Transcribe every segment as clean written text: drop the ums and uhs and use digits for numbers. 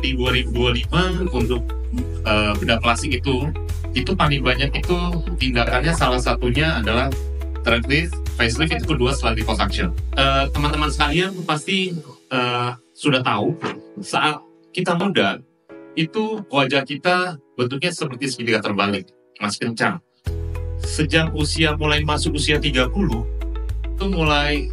di 2025 untuk bedah plastik itu paling banyak itu tindakannya salah satunya adalah thread facelift, itu kedua setelah liposuction. Teman-teman sekalian pasti sudah tahu saat kita muda itu wajah kita bentuknya seperti segitiga terbalik, masih kencang. Sejak usia mulai masuk usia 30 itu mulai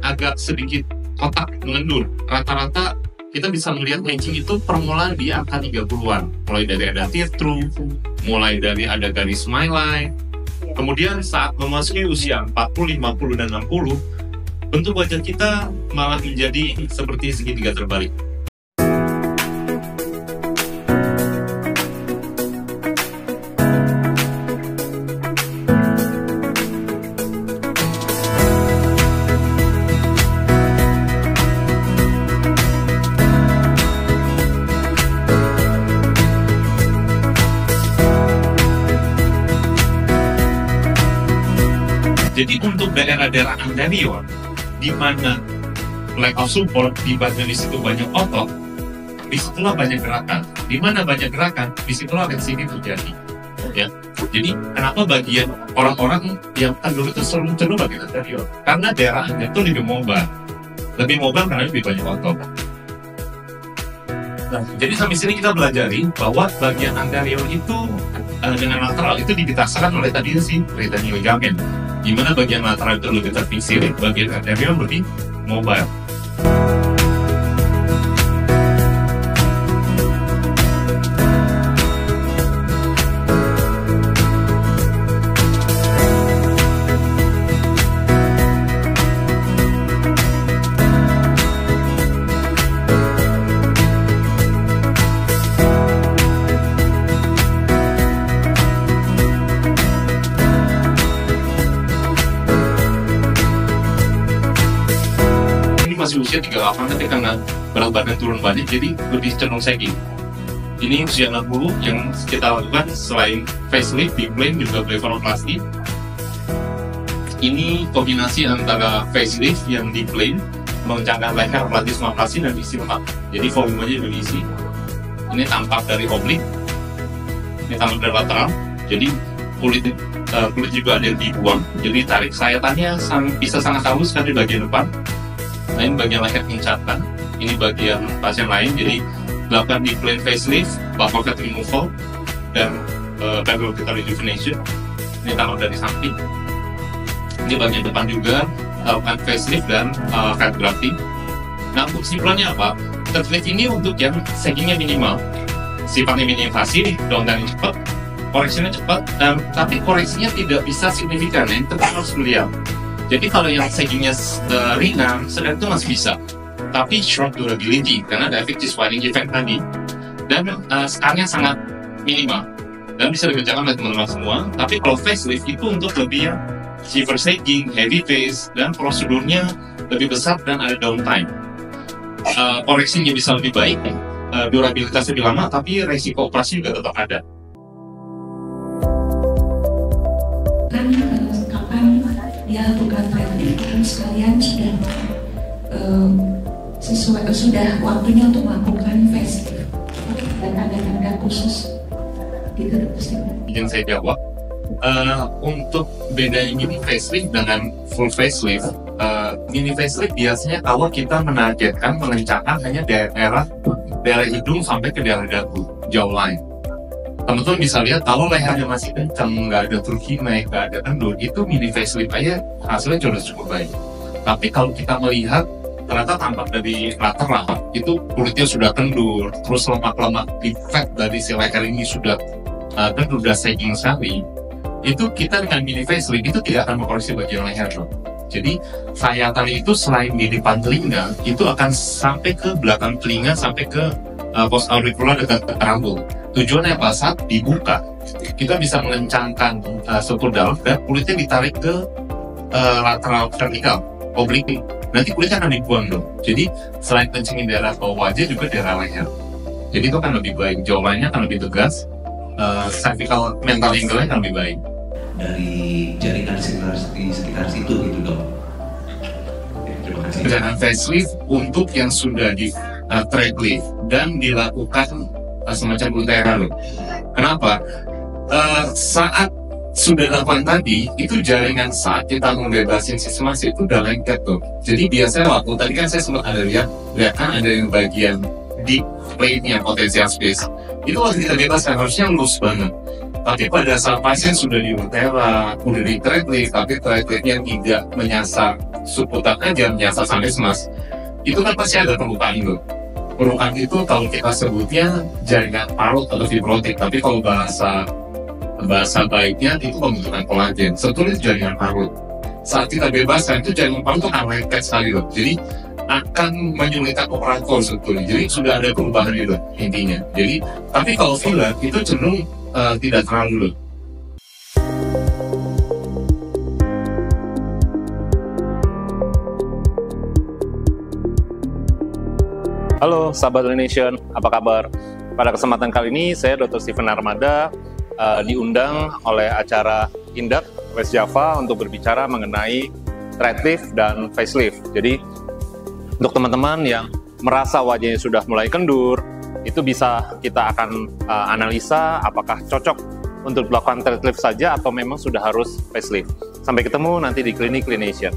agak sedikit kotak mengendur. Rata-rata kita bisa melihat aging itu permulaan di angka 30-an, mulai dari ada tear through, mulai dari ada garis smile. Kemudian saat memasuki usia 40, 50, dan 60, bentuk wajah kita malah menjadi seperti segitiga terbalik. Jadi untuk daerah-daerah anterior, di mana lack of support, di bagian di situ banyak otot, disitulah banyak gerakan. Di mana banyak gerakan, disitulah reaksi terjadi. Ya. Jadi kenapa bagian orang-orang yang kendur itu selalu cenderung bagian anterior? Karena daerah anterior itu lebih mobile karena lebih banyak otot. Nah, jadi sampai sini kita belajari bahwa bagian anterior itu dengan lateral itu dibitasakan oleh tadi si retinal ligament. Di mana bagian lateral itu lebih terfiksir, bagian anterior lebih mobile. Masih usia 38, tapi karena berat badan turun banyak jadi lebih cenderung sagging. Ini usia 60 yang kita lakukan selain facelift, big plane, juga blepharoplasty. Ini kombinasi antara facelift yang di plane, mengencangkan leher, platysmaplasty, dan isi lemak. Jadi volumenya juga diisi. Ini tampak dari oblik, ini tampak dari lateral. Jadi kulit juga ada yang dibuang. Jadi tarik sayatannya bisa sangat halus kan di bagian depan. Nah, ini bagian leher dincatkan, ini bagian pasien lain, jadi dilakukan di plane facelift, buffer fat removal, dan periorbital rejuvenation. Ini tampak dari samping. Ini bagian depan juga lakukan facelift dan fat grafting. Nah, untuk kesimpulannya apa? Facelift ini untuk yang saggingnya minimal, sifatnya minim-invasif, downtown cepat, koreksinya cepat, tapi koreksinya tidak bisa signifikan, ya, tetap harus melihat. Jadi kalau yang saggingnya ringan, sedang itu masih bisa. Tapi short durability, karena ada efek swelling effect tadi. Dan skarnya sangat minimal. Dan bisa dikerjakan oleh teman-teman semua. Tapi kalau facelift itu untuk lebih silver sagging, heavy face, dan prosedurnya lebih besar dan ada downtime. Koreksinya bisa lebih baik, durabilitas lebih lama, tapi resiko operasi juga tetap ada. Ya, bukan training, terus kalian sudah waktunya untuk melakukan facelift dan ada tanda khusus gitu. Yang saya jawab, untuk bedanya mini facelift dengan full facelift, mini facelift biasanya kalau kita mengencangkan hanya daerah hidung sampai ke daerah dagu, jawline. Teman-teman bisa lihat kalau lehernya masih kencang, nggak ada turkime, nggak ada kendur, itu mini facelift aja hasilnya sudah cukup baik. Tapi kalau kita melihat ternyata tampak dari lateral itu kulitnya sudah kendur, terus lemak-lemak di fat dari si leher ini sudah kendur, sudah sagging sekali, itu kita dengan mini facelift itu tidak akan mengkoreksi bagian leher loh. Jadi sayatan itu selain di depan telinga itu akan sampai ke belakang telinga, sampai ke post auricular dekat rambut. Tujuannya apa? Saat dibuka, kita bisa mengencangkan struktur dalam dan kulitnya ditarik ke lateral vertikal, oblik. Nanti kulitnya akan dibuang dong. Jadi selain kencingin daerah bawah wajah juga daerah leher. Jadi itu akan lebih baik, jawabnya akan lebih tegas, cervical mental angle-nya akan lebih baik. Dari jaringan di sekitar situ gitu dong. Terima kasih. Dan facelift untuk yang sudah di thread lift dan dilakukan semacam ultera loh. Kenapa? Saat sudah dilakukan tadi, itu jaringan saat kita membebasin sismas itu udah lengket tuh. Jadi biasanya waktu tadi kan saya sempat ada lihat kan ada yang bagian deep plate-nya potensial space. Itu waktu kita bebaskan harusnya loose banget. Tapi pada saat pasien sudah di ultera, udah di trade, tapi trade-nya tidak menyasar subkutan aja, menyasar sampai sismas, itu kan pasti ada perlukaan loh. Perlukaan itu kalau kita sebutnya jaringan parut atau fibrotik, tapi kalau bahasa baiknya itu pembentukan kolagen. Sebetulnya itu jaringan parut. Saat kita bebaskan itu jaringan parut itu akan lengket sekali loh. Jadi akan menyulitkan operator sebetulnya. Jadi sudah ada perubahan itu intinya. Jadi tapi kalau filler itu cenderung tidak terlalu loh. Halo sahabat Nation, apa kabar? Pada kesempatan kali ini saya Dr. Steven Armada diundang oleh acara Indak West Java untuk berbicara mengenai thread lift dan facelift. Jadi untuk teman-teman yang merasa wajahnya sudah mulai kendur, itu bisa kita akan analisa apakah cocok untuk melakukan thread lift saja atau memang sudah harus facelift. Sampai ketemu nanti di Klinik Clinician.